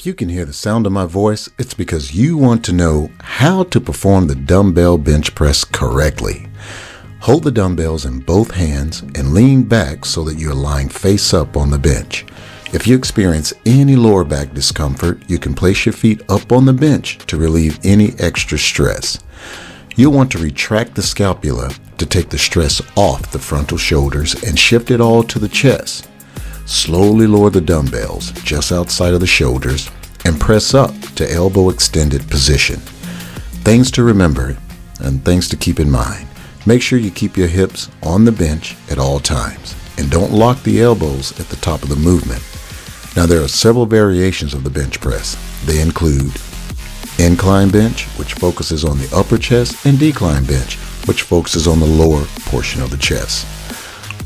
you can hear the sound of my voice, it's because you want to know how to perform the dumbbell bench press correctly. Hold the dumbbells in both hands and lean back so that you're lying face up on the bench. If you experience any lower back discomfort, you can place your feet up on the bench to relieve any extra stress. You'll want to retract the scapula to take the stress off the frontal shoulders and shift it all to the chest. Slowly lower the dumbbells just outside of the shoulders and press up to elbow extended position. Things to remember and things to keep in mind. Make sure you keep your hips on the bench at all times and don't lock the elbows at the top of the movement. Now there are several variations of the bench press. They include incline bench, which focuses on the upper chest, and decline bench, which focuses on the lower portion of the chest.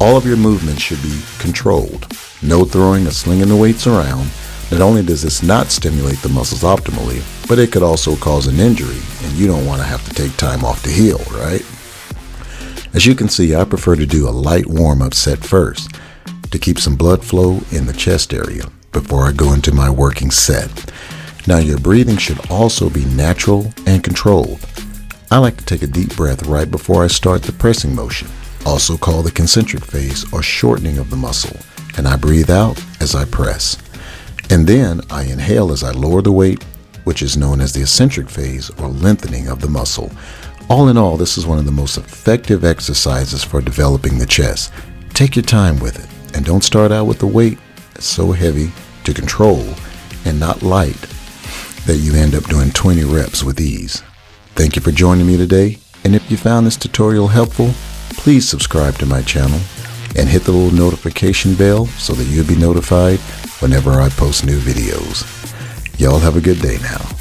All of your movements should be controlled. No throwing or slinging the weights around. Not only does this not stimulate the muscles optimally, but it could also cause an injury, and you don't want to have to take time off to heal, right? As you can see, I prefer to do a light warm-up set first to keep some blood flow in the chest area before I go into my working set. Now your breathing should also be natural and controlled. I like to take a deep breath right before I start the pressing motion, also called the concentric phase or shortening of the muscle, and I breathe out as I press. And then I inhale as I lower the weight, which is known as the eccentric phase or lengthening of the muscle. All in all, this is one of the most effective exercises for developing the chest. Take your time with it and don't start out with the weight that's so heavy to control and not light that you end up doing 20 reps with ease. Thank you for joining me today, and if you found this tutorial helpful, please subscribe to my channel and hit the little notification bell so that you'll be notified whenever I post new videos. Y'all have a good day now.